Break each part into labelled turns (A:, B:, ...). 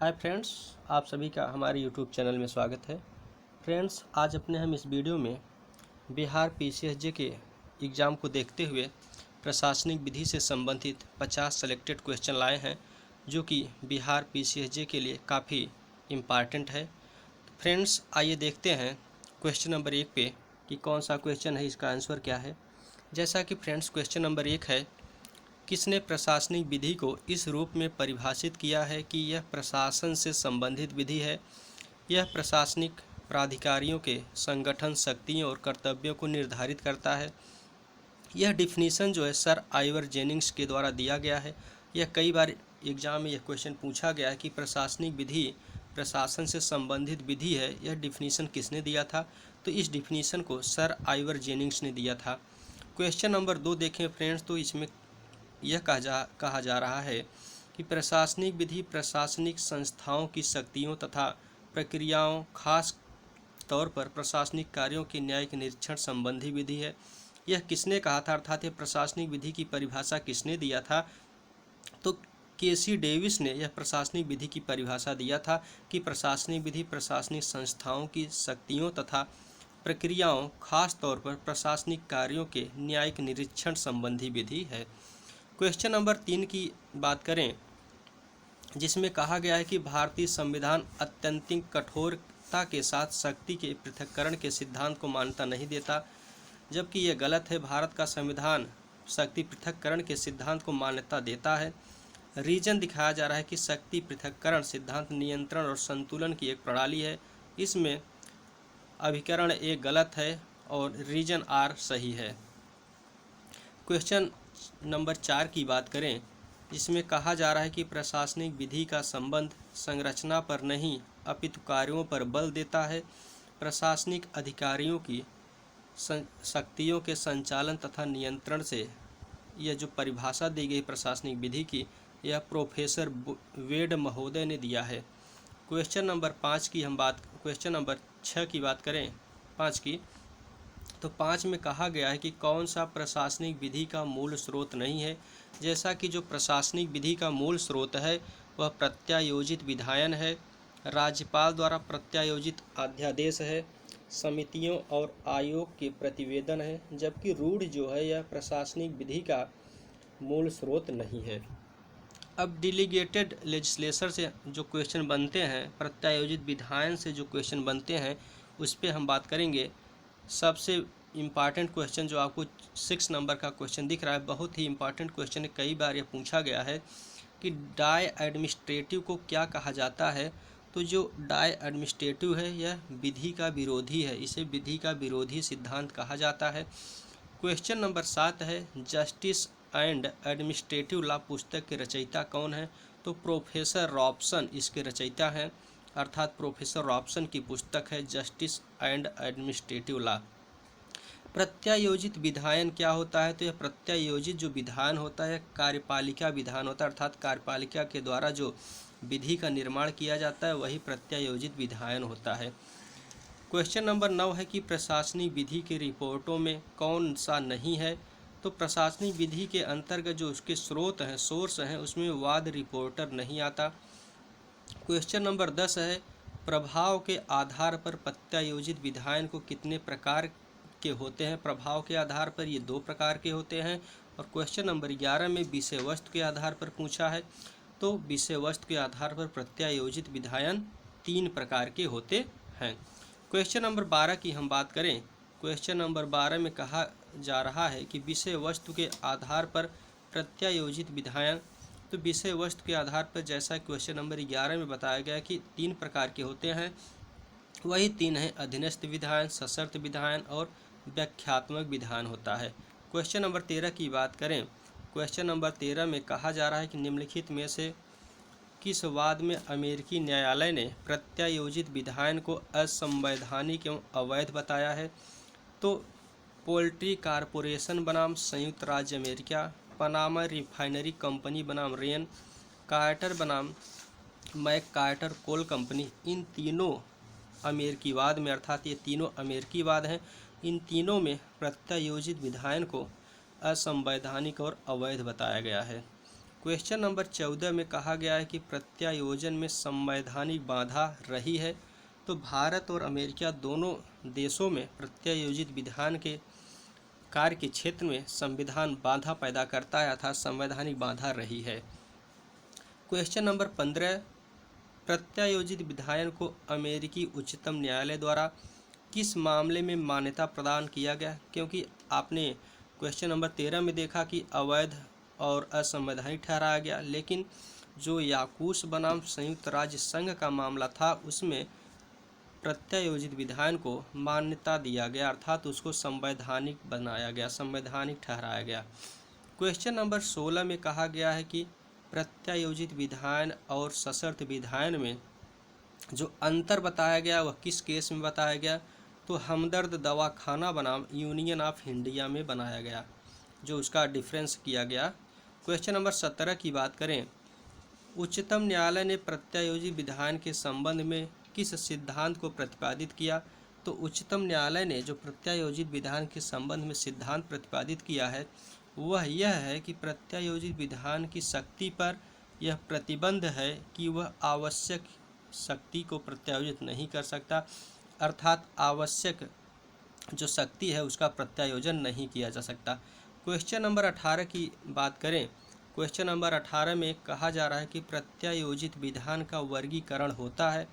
A: Hi friends, आप सभी का हमारे यूट्यूब चैनल में स्वागत है। फ्रेंड्स, आज अपने हम इस वीडियो में बिहार पीसीएसजे के एग्ज़ाम को देखते हुए प्रशासनिक विधि से संबंधित 50 सेलेक्टेड क्वेश्चन लाए हैं, जो कि बिहार पीसीएसजे के लिए काफ़ी इम्पॉर्टेंट है। फ्रेंड्स, आइए देखते हैं क्वेश्चन नंबर 1 पे कि कौन सा क्वेश्चन है, इसका आंसर क्या है। जैसा कि फ्रेंड्स क्वेश्चन नंबर 1 है, किसने प्रशासनिक विधि को इस रूप में परिभाषित किया है कि यह प्रशासन से संबंधित विधि है। यह प्रशासनिक प्राधिकारियों के संगठन, शक्तियों और कर्तव्यों को निर्धारित करता है। यह डिफिनीशन जो है सर आइवर जेनिंग्स के द्वारा दिया गया है। यह कई बार एग्जाम में यह क्वेश्चन पूछा गया है कि प्रशासनिक विधि प्रशासन से संबंधित विधि है, यह डिफिनीशन किसने दिया था। तो इस डिफिनीशन को सर आइवर जेनिंग्स ने दिया था। क्वेश्चन नंबर 2 देखें फ्रेंड्स, तो इसमें यह कहा जा रहा है कि प्रशासनिक विधि प्रशासनिक संस्थाओं की शक्तियों तथा प्रक्रियाओं, खास तौर पर प्रशासनिक कार्यों के न्यायिक निरीक्षण संबंधी विधि है। यह किसने कहा था, अर्थात यह प्रशासनिक विधि की परिभाषा किसने दिया था। तो केसी डेविस ने यह प्रशासनिक विधि की परिभाषा दिया था कि प्रशासनिक विधि प्रशासनिक संस्थाओं की शक्तियों तथा प्रक्रियाओं, खास तौर पर प्रशासनिक कार्यों के न्यायिक निरीक्षण संबंधी विधि है। क्वेश्चन नंबर 3 की बात करें, जिसमें कहा गया है कि भारतीय संविधान अत्यंतिक कठोरता के साथ शक्ति के पृथक्करण के सिद्धांत को मान्यता नहीं देता, जबकि यह गलत है। भारत का संविधान शक्ति पृथक्करण के सिद्धांत को मान्यता देता है। रीजन दिखाया जा रहा है कि शक्ति पृथक्करण सिद्धांत नियंत्रण और संतुलन की एक प्रणाली है। इसमें अभिकरण ए गलत है और रीजन आर सही है। क्वेश्चन नंबर 4 की बात करें, जिसमें कहा जा रहा है कि प्रशासनिक विधि का संबंध संरचना पर नहीं अपितु कार्यों पर बल देता है। प्रशासनिक अधिकारियों की शक्तियों के संचालन तथा नियंत्रण से यह जो परिभाषा दी गई प्रशासनिक विधि की, यह प्रोफेसर वेड महोदय ने दिया है। क्वेश्चन नंबर 6 की बात करें, 5 की, तो 5 में कहा गया है कि कौन सा प्रशासनिक विधि का मूल स्रोत नहीं है। जैसा कि जो प्रशासनिक विधि का मूल स्रोत है वह प्रत्यायोजित विधायन है, राज्यपाल द्वारा प्रत्यायोजित अध्यादेश है, समितियों और आयोग के प्रतिवेदन है, जबकि रूढ़ जो है यह प्रशासनिक विधि का मूल स्रोत नहीं है। अब डिलीगेटेड लेजिस्लेचर से जो क्वेश्चन बनते हैं, प्रत्यायोजित विधायन से जो क्वेश्चन बनते हैं, उस पर हम बात करेंगे। सबसे इम्पॉर्टेंट क्वेश्चन जो आपको 6 नंबर का क्वेश्चन दिख रहा है, बहुत ही इम्पॉर्टेंट क्वेश्चन है। कई बार ये पूछा गया है कि डाई एडमिनिस्ट्रेटिव को क्या कहा जाता है। तो जो डाई एडमिनिस्ट्रेटिव है यह विधि का विरोधी है, इसे विधि का विरोधी सिद्धांत कहा जाता है। क्वेश्चन नंबर 7 है, जस्टिस एंड एडमिनिस्ट्रेटिव लॉ पुस्तक के रचयिता कौन है। तो प्रोफेसर रॉबसन इसके रचयिता हैं, अर्थात प्रोफेसर रॉबसन की पुस्तक है जस्टिस एंड एडमिनिस्ट्रेटिव लॉ। प्रत्यायोजित विधायन क्या होता है। तो यह प्रत्यायोजित जो विधान होता है कार्यपालिका विधान होता है, अर्थात कार्यपालिका के द्वारा जो विधि का निर्माण किया जाता है वही प्रत्यायोजित विधायन होता है। क्वेश्चन नंबर 9 है कि प्रशासनिक विधि की रिपोर्टों में कौन सा नहीं है। तो प्रशासनिक विधि के अंतर्गत जो उसके स्रोत हैं, सोर्स हैं, उसमें वाद रिपोर्टर नहीं आता। क्वेश्चन नंबर 10 है, प्रभाव के आधार पर प्रत्यायोजित विधायन को कितने प्रकार के होते हैं। प्रभाव के आधार पर ये 2 प्रकार के होते हैं। और क्वेश्चन नंबर 11 में विषय वस्तु के आधार पर पूछा है। तो विषय वस्तु के आधार पर प्रत्यायोजित विधायन 3 प्रकार के होते हैं। क्वेश्चन नंबर 12 की हम बात करें, क्वेश्चन नंबर 12 में कहा जा रहा है कि विषय वस्तु के आधार पर प्रत्यायोजित विधायन। तो विषय वस्तु के आधार पर जैसा क्वेश्चन नंबर 11 में बताया गया कि 3 प्रकार के होते हैं, वही 3 हैं, अधीनस्थ विधायन, सशर्त विधायन और व्याख्यात्मक विधान होता है। क्वेश्चन नंबर 13 की बात करें, क्वेश्चन नंबर 13 में कहा जा रहा है कि निम्नलिखित में से किस वाद में अमेरिकी न्यायालय ने प्रत्यायोजित विधायन को असंवैधानिक एवं अवैध बताया है। तो पोल्ट्री कॉरपोरेशन बनाम संयुक्त राज्य अमेरिका, पनामा रिफाइनरी कंपनी बनाम रेन, कार्टर बनाम मैक कार्टर कोल कंपनी, इन तीनों अमेरिकीवाद में, अर्थात ये तीनों अमेरिकीवाद हैं, इन तीनों में प्रत्यायोजित विधायन को असंवैधानिक और अवैध बताया गया है। क्वेश्चन नंबर 14 में कहा गया है कि प्रत्यायोजन में संवैधानिक बाधा रही है। तो भारत और अमेरिका दोनों देशों में प्रत्यायोजित विधान के कार्य के क्षेत्र में संविधान बाधा पैदा करता है अर्थात संवैधानिक बाधा रही है। क्वेश्चन नंबर 15, प्रत्यायोजित विधायन को अमेरिकी उच्चतम न्यायालय द्वारा किस मामले में मान्यता प्रदान किया गया? क्योंकि आपने क्वेश्चन नंबर 13 में देखा कि अवैध और असंवैधानिक ठहराया गया, लेकिन जो याकूश बनाम संयुक्त राज्य संघ का मामला था उसमें प्रत्यायोजित विधायन को मान्यता दिया गया अर्थात उसको संवैधानिक बनाया गया, संवैधानिक ठहराया गया। क्वेश्चन नंबर 16 में कहा गया है कि प्रत्यायोजित विधायन और सशर्त विधायन में जो अंतर बताया गया वह किस केस में बताया गया? तो हमदर्द दवाखाना बनाम यूनियन ऑफ इंडिया में बनाया गया, जो उसका डिफरेंस किया गया। क्वेश्चन नंबर 17 की बात करें, उच्चतम न्यायालय ने प्रत्यायोजित विधायन के संबंध में किस सिद्धांत को प्रतिपादित किया? तो उच्चतम न्यायालय ने जो प्रत्यायोजित विधान के संबंध में सिद्धांत प्रतिपादित किया है वह यह है कि प्रत्यायोजित विधान की शक्ति पर यह प्रतिबंध है कि वह आवश्यक शक्ति को प्रत्यायोजित नहीं कर सकता, अर्थात आवश्यक जो शक्ति है उसका प्रत्यायोजन नहीं किया जा सकता। क्वेश्चन नंबर 18 की बात करें, क्वेश्चन नंबर 18 में कहा जा रहा है कि प्रत्यायोजित विधान का वर्गीकरण होता है।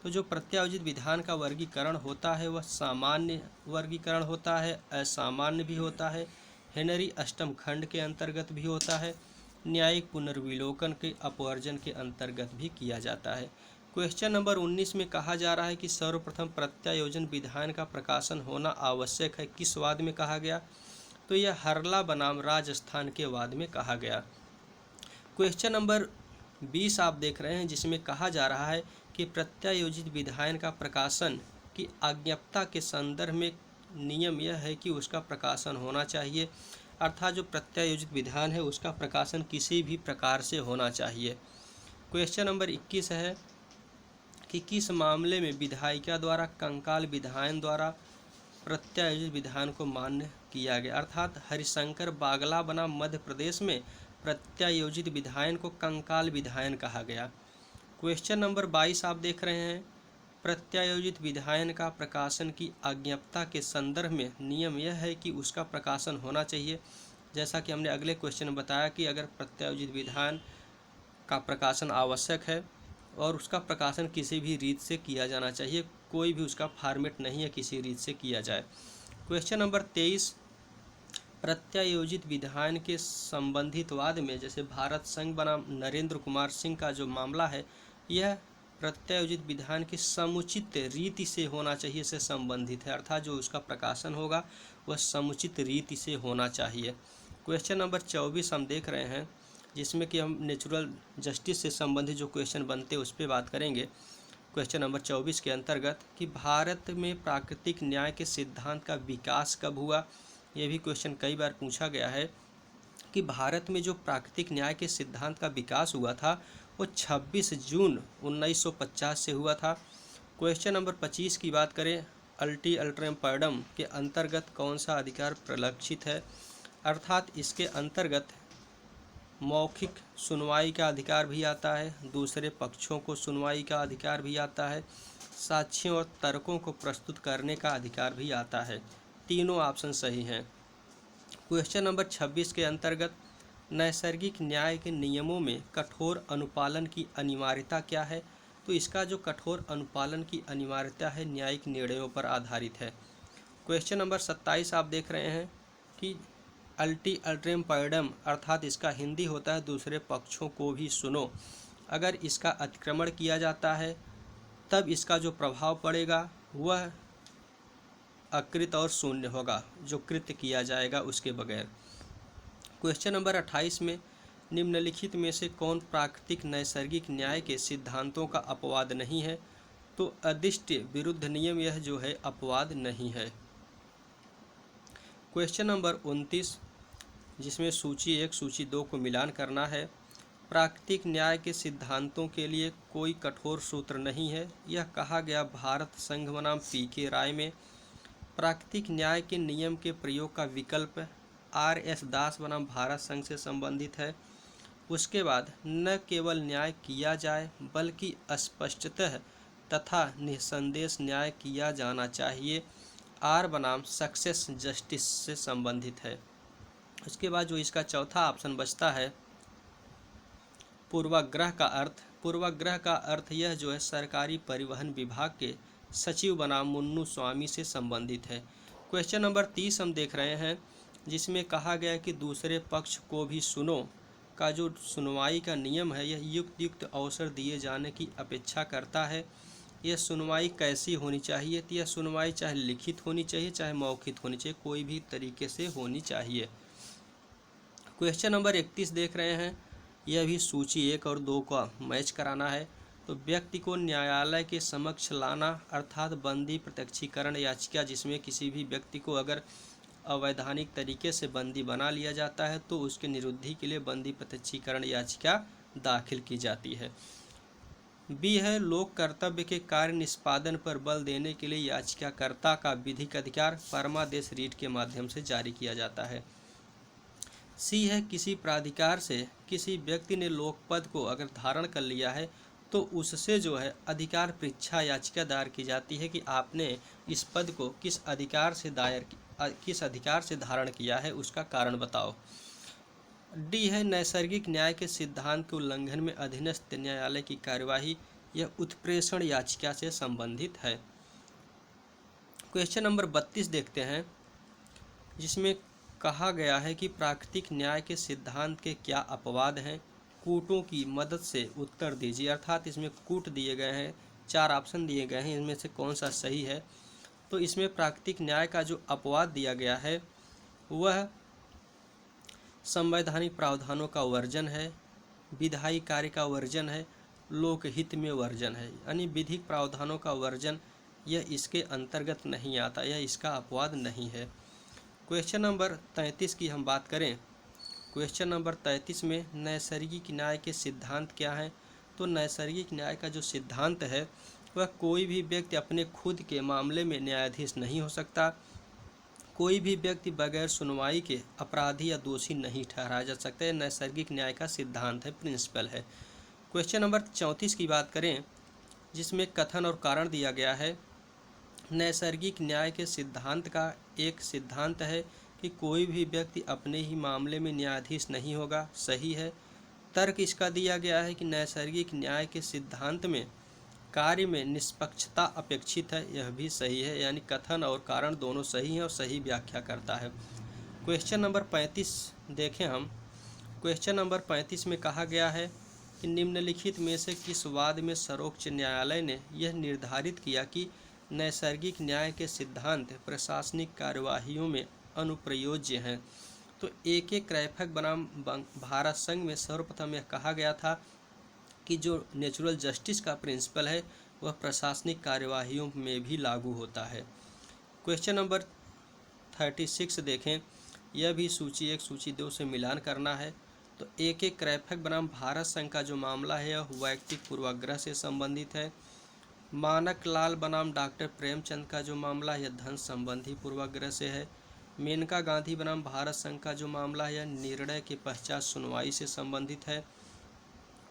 A: तो जो प्रत्यायोजित विधान का वर्गीकरण होता है वह सामान्य वर्गीकरण होता है, असामान्य भी होता है, हेनरी अष्टम खंड के अंतर्गत भी होता है, न्यायिक पुनर्विलोकन के अपवर्जन के अंतर्गत भी किया जाता है। क्वेश्चन नंबर 19 में कहा जा रहा है कि सर्वप्रथम प्रत्यायोजन विधान का प्रकाशन होना आवश्यक है, किस वाद में कहा गया? तो यह हरला बनाम राजस्थान के वाद में कहा गया। क्वेश्चन नंबर 20 आप देख रहे हैं जिसमें कहा जा रहा है कि प्रत्यायोजित विधायन का प्रकाशन की अज्ञप्ता के संदर्भ में नियम यह है कि उसका प्रकाशन होना चाहिए, अर्थात जो प्रत्यायोजित विधान है उसका प्रकाशन किसी भी प्रकार से होना चाहिए। क्वेश्चन नंबर 21 है कि किस मामले में विधायिका द्वारा कंकाल विधायन द्वारा प्रत्यायोजित विधान को मान्य किया गया? अर्थात हरिशंकर बागला बनाम मध्य प्रदेश में प्रत्यायोजित विधायन को कंकाल विधायन कहा गया। क्वेश्चन नंबर 22 आप देख रहे हैं, प्रत्यायोजित विधायन का प्रकाशन की अज्ञप्ता के संदर्भ में नियम यह है कि उसका प्रकाशन होना चाहिए। जैसा कि हमने अगले क्वेश्चन में बताया कि अगर प्रत्यायोजित विधान का प्रकाशन आवश्यक है और उसका प्रकाशन किसी भी रीत से किया जाना चाहिए, कोई भी उसका फॉर्मेट नहीं है किसी रीत से किया जाए। क्वेश्चन नंबर 23, प्रत्यायोजित विधान के संबंधित वाद में जैसे भारत संघ बनाम नरेंद्र कुमार सिंह का जो मामला है यह प्रत्यायोजित विधान की समुचित रीति से होना चाहिए से संबंधित है, अर्थात जो उसका प्रकाशन होगा वह समुचित रीति से होना चाहिए। क्वेश्चन नंबर 24 हम देख रहे हैं जिसमें कि हम नेचुरल जस्टिस से संबंधित जो क्वेश्चन बनते हैं उस पर बात करेंगे। क्वेश्चन नंबर 24 के अंतर्गत कि भारत में प्राकृतिक न्याय के सिद्धांत का विकास कब हुआ? ये भी क्वेश्चन कई बार पूछा गया है कि भारत में जो प्राकृतिक न्याय के सिद्धांत का विकास हुआ था वो 26 जून 1950 से हुआ था। क्वेश्चन नंबर 25 की बात करें, अल्टी अल्ट्रम पैडम के अंतर्गत कौन सा अधिकार प्रलक्षित है? अर्थात इसके अंतर्गत मौखिक सुनवाई का अधिकार भी आता है, दूसरे पक्षों को सुनवाई का अधिकार भी आता है, साक्ष्यों और तर्कों को प्रस्तुत करने का अधिकार भी आता है। तीनों ऑप्शन सही हैं। क्वेश्चन नंबर 26 के अंतर्गत नैसर्गिक न्याय के नियमों में कठोर अनुपालन की अनिवार्यता क्या है? तो इसका जो कठोर अनुपालन की अनिवार्यता है न्यायिक निर्णयों पर आधारित है। क्वेश्चन नंबर 27 आप देख रहे हैं कि अल्टी अल्ट्रेम पैडम अर्थात इसका हिंदी होता है दूसरे पक्षों को भी सुनो। अगर इसका अतिक्रमण किया जाता है तब इसका जो प्रभाव पड़ेगा वह अकृत और शून्य होगा, जो कृत्य किया जाएगा उसके बगैर। क्वेश्चन नंबर 28 में निम्नलिखित में से कौन प्राकृतिक नैसर्गिक न्याय के सिद्धांतों का अपवाद नहीं है? तो अदिष्ट विरुद्ध नियम यह जो है अपवाद नहीं है। क्वेश्चन नंबर 29 जिसमें सूची 1 सूची 2 को मिलान करना है, प्राकृतिक न्याय के सिद्धांतों के लिए कोई कठोर सूत्र नहीं है, यह कहा गया भारत संघ बनाम पीके राय में। प्राकृतिक न्याय के नियम के प्रयोग का विकल्प RS दास बनाम भारत संघ से संबंधित है। उसके बाद न केवल न्याय किया जाए बल्कि स्पष्टतः तथा निसंदेह न्याय किया जाना चाहिए। आर बनाम सक्सेस जस्टिस से संबंधित है। उसके बाद जो इसका चौथा ऑप्शन बचता है पूर्वाग्रह का अर्थ। पूर्वाग्रह का अर्थ यह जो है सरकारी परिवहन विभाग के सचिव बनाम मुन्नू स्वामी से संबंधित है। क्वेश्चन नंबर 30 हम देख रहे हैं, जिसमें कहा गया है कि दूसरे पक्ष को भी सुनो का जो सुनवाई का नियम है यह युक्त अवसर दिए जाने की अपेक्षा करता है। यह सुनवाई कैसी होनी चाहिए? तो यह सुनवाई चाहे लिखित होनी चाहिए चाहे मौखिक होनी चाहिए, कोई भी तरीके से होनी चाहिए। क्वेश्चन नंबर 31 देख रहे हैं, यह भी सूची 1 और 2 का मैच कराना है। तो व्यक्ति को न्यायालय के समक्ष लाना अर्थात बंदी प्रत्यक्षीकरण याचिका, जिसमें किसी भी व्यक्ति को अगर अवैधानिक तरीके से बंदी बना लिया जाता है तो उसके निरुद्धि के लिए बंदी प्रत्यक्षीकरण याचिका दाखिल की जाती है। बी है लोक कर्तव्य के कार्य निष्पादन पर बल देने के लिए याचिकाकर्ता का विधिक अधिकार परमादेश रीट के माध्यम से जारी किया जाता है। सी है किसी प्राधिकार से किसी व्यक्ति ने लोकपद को अगर धारण कर लिया है तो उससे जो है अधिकार परीक्षा याचिका दायर की जाती है कि आपने इस पद को किस अधिकार से धारण किया है, उसका कारण बताओ। डी है नैसर्गिक न्याय के सिद्धांत के उल्लंघन में अधीनस्थ न्यायालय की कार्यवाही, यह उत्प्रेषण याचिका से संबंधित है। क्वेश्चन नंबर 32 देखते हैं, जिसमें कहा गया है कि प्राकृतिक न्याय के सिद्धांत के क्या अपवाद हैं? कूटों की मदद से उत्तर दीजिए। अर्थात इसमें कूट दिए गए हैं, 4 ऑप्शन दिए गए हैं, इनमें से कौन सा सही है? तो इसमें प्राकृतिक न्याय का जो अपवाद दिया गया है वह संवैधानिक प्रावधानों का वर्जन है, विधायी कार्य का वर्जन है, लोकहित में वर्जन है। यानी विधिक प्रावधानों का वर्जन यह इसके अंतर्गत नहीं आता, यह इसका अपवाद नहीं है। क्वेश्चन नंबर 33 की हम बात करें, क्वेश्चन नंबर 33 में नैसर्गिक न्याय के सिद्धांत क्या हैं? तो नैसर्गिक न्याय का जो सिद्धांत है वह कोई भी व्यक्ति अपने खुद के मामले में न्यायाधीश नहीं हो सकता, कोई भी व्यक्ति बगैर सुनवाई के अपराधी या दोषी नहीं ठहराया जा सकता है। नैसर्गिक न्याय का सिद्धांत है, प्रिंसिपल है। क्वेश्चन नंबर 34 की बात करें, जिसमें कथन और कारण दिया गया है। नैसर्गिक न्याय के सिद्धांत का एक सिद्धांत है कि कोई भी व्यक्ति अपने ही मामले में न्यायाधीश नहीं होगा, सही है। तर्क इसका दिया गया है कि नैसर्गिक न्याय के सिद्धांत में कार्य में निष्पक्षता अपेक्षित है, यह भी सही है। यानी कथन और कारण दोनों सही हैं और सही व्याख्या करता है। क्वेश्चन नंबर 35 देखें हम, क्वेश्चन नंबर 35 में कहा गया है कि निम्नलिखित में से किस वाद में सर्वोच्च न्यायालय ने यह निर्धारित किया कि नैसर्गिक न्याय के सिद्धांत प्रशासनिक कार्यवाहियों में अनुप्रयोज्य हैं? तो एक क्रैफक बनाम भारत संघ में सर्वप्रथम यह कहा गया था कि जो नेचुरल जस्टिस का प्रिंसिपल है वह प्रशासनिक कार्यवाहियों में भी लागू होता है। क्वेश्चन नंबर 36 देखें, यह भी सूची 1 सूची 2 से मिलान करना है। तो एक क्रैफक बनाम भारत संघ का जो मामला है यह वैयक्तिक पूर्वाग्रह से संबंधित है। मानक लाल बनाम डॉक्टर प्रेमचंद का जो मामला है यह धन संबंधी पूर्वाग्रह से है। मेनका गांधी बनाम भारत संघ का जो मामला है यह निर्णय के पश्चात सुनवाई से संबंधित है।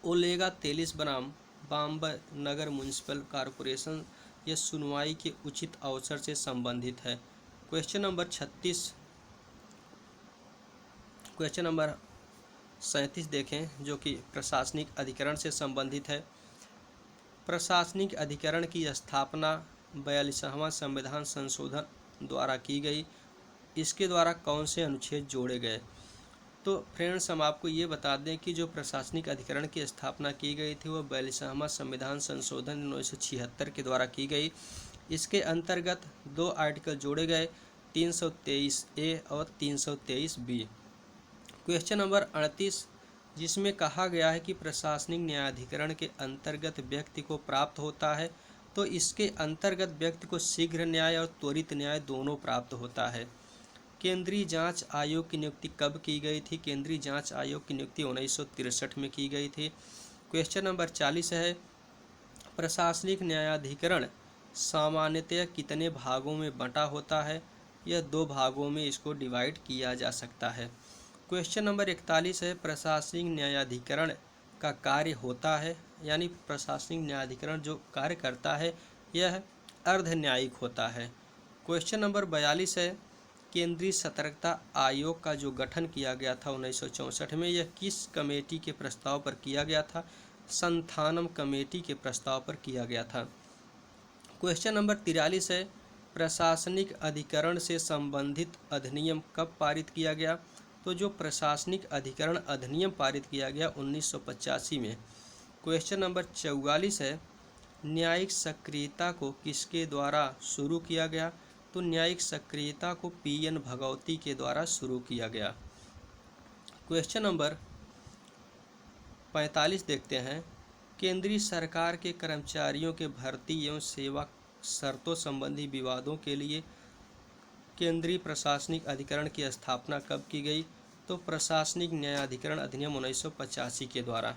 A: ओलेगा तेलिस बनाम बॉम्बे नगर म्यूनिसिपल कॉरपोरेशन यह सुनवाई के उचित अवसर से संबंधित है। क्वेश्चन नंबर 36, क्वेश्चन नंबर 37 देखें, जो कि प्रशासनिक अधिकरण से संबंधित है। प्रशासनिक अधिकरण की स्थापना 42वां संविधान संशोधन द्वारा की गई, इसके द्वारा कौन से अनुच्छेद जोड़े गए? तो फ्रेंड्स हम आपको ये बता दें कि जो प्रशासनिक अधिकरण की स्थापना की गई थी वह 42वां संविधान संशोधन 1976 के द्वारा की गई। इसके अंतर्गत 2 आर्टिकल जोड़े गए, 323A और 323B। क्वेश्चन नंबर 38, जिसमें कहा गया है कि प्रशासनिक न्यायाधिकरण के अंतर्गत व्यक्ति को प्राप्त होता है, तो इसके अंतर्गत व्यक्ति को शीघ्र न्याय और त्वरित न्याय दोनों प्राप्त होता है। केंद्रीय जांच आयोग की नियुक्ति कब की गई थी? केंद्रीय जांच आयोग की नियुक्ति 1963 में की गई थी। क्वेश्चन नंबर 40 है, प्रशासनिक न्यायाधिकरण सामान्यतः कितने भागों में बंटा होता है? यह 2 भागों में इसको डिवाइड किया जा सकता है। क्वेश्चन नंबर 41 है, प्रशासनिक न्यायाधिकरण का कार्य होता है, यानी प्रशासनिक न्यायाधिकरण जो कार्य करता है यह अर्ध न्यायिक होता है। क्वेश्चन नंबर 42 है, केंद्रीय सतर्कता आयोग का जो गठन किया गया था 1964 में, यह किस कमेटी के प्रस्ताव पर किया गया था? संथानम कमेटी के प्रस्ताव पर किया गया था। क्वेश्चन नंबर 43 है, प्रशासनिक अधिकरण से संबंधित अधिनियम कब पारित किया गया? तो जो प्रशासनिक अधिकरण अधिनियम पारित किया गया 1985 में। क्वेश्चन नंबर 44 है, न्यायिक सक्रियता को किसके द्वारा शुरू किया गया? तो न्यायिक सक्रियता को पीएन भगवती के द्वारा शुरू किया गया। क्वेश्चन नंबर 45 देखते हैं, केंद्रीय सरकार के कर्मचारियों के भर्ती एवं सेवा शर्तों संबंधी विवादों के लिए केंद्रीय प्रशासनिक अधिकरण की स्थापना कब की गई? तो प्रशासनिक न्यायाधिकरण अधिनियम 1985 के द्वारा।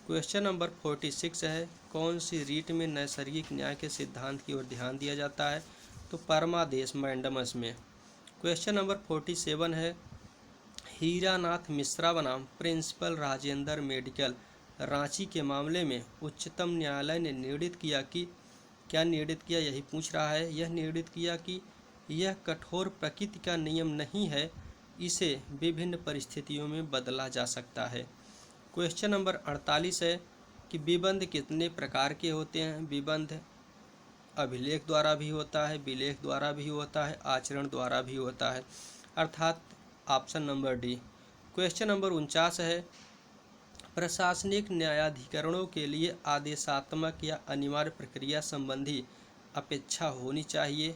A: क्वेश्चन नंबर 46 है, कौन सी रीट में नैसर्गिक न्याय के सिद्धांत की ओर ध्यान दिया जाता है? तो परमादेश मैंडमस में। क्वेश्चन नंबर 47 है, हीरानाथ मिश्रा बनाम प्रिंसिपल राजेंद्र मेडिकल रांची के मामले में उच्चतम न्यायालय ने निर्णित किया कि क्या निर्णित किया, यही पूछ रहा है। यह निर्णित किया कि यह कठोर प्रकृति का नियम नहीं है, इसे विभिन्न परिस्थितियों में बदला जा सकता है। क्वेश्चन नंबर 48 है कि विबंध कितने प्रकार के होते हैं? विबंध अभिलेख द्वारा भी होता है, विलेख द्वारा भी होता है, आचरण द्वारा भी होता है, अर्थात option number D. Question number 49 है, प्रशासनिक न्यायाधिकरणों के लिए आदेशात्मक या अनिवार्य प्रक्रिया संबंधी अपेक्षा होनी चाहिए।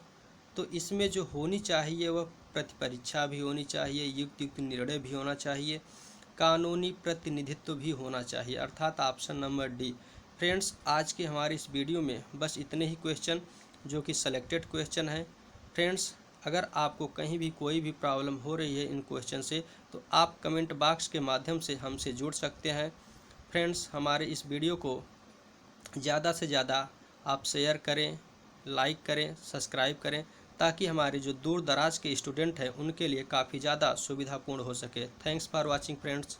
A: तो इसमें जो होनी चाहिए वह प्रतिपरीक्षा भी होनी चाहिए, युक्त निर्णय भी होना चाहिए, कानूनी प्रतिनिधित्व भी होना चाहिए, अर्थात ऑप्शन नंबर डी। फ्रेंड्स, आज के हमारे इस वीडियो में बस इतने ही क्वेश्चन जो कि सेलेक्टेड क्वेश्चन हैं। फ्रेंड्स, अगर आपको कहीं भी कोई भी प्रॉब्लम हो रही है इन क्वेश्चन से तो आप कमेंट बॉक्स के माध्यम से हमसे जुड़ सकते हैं। फ्रेंड्स, हमारे इस वीडियो को ज़्यादा से ज़्यादा आप शेयर करें, लाइक करें, सब्सक्राइब करें, ताकि हमारे जो दूर दराज के स्टूडेंट हैं उनके लिए काफ़ी ज़्यादा सुविधापूर्ण हो सके। Thanks for watching friends.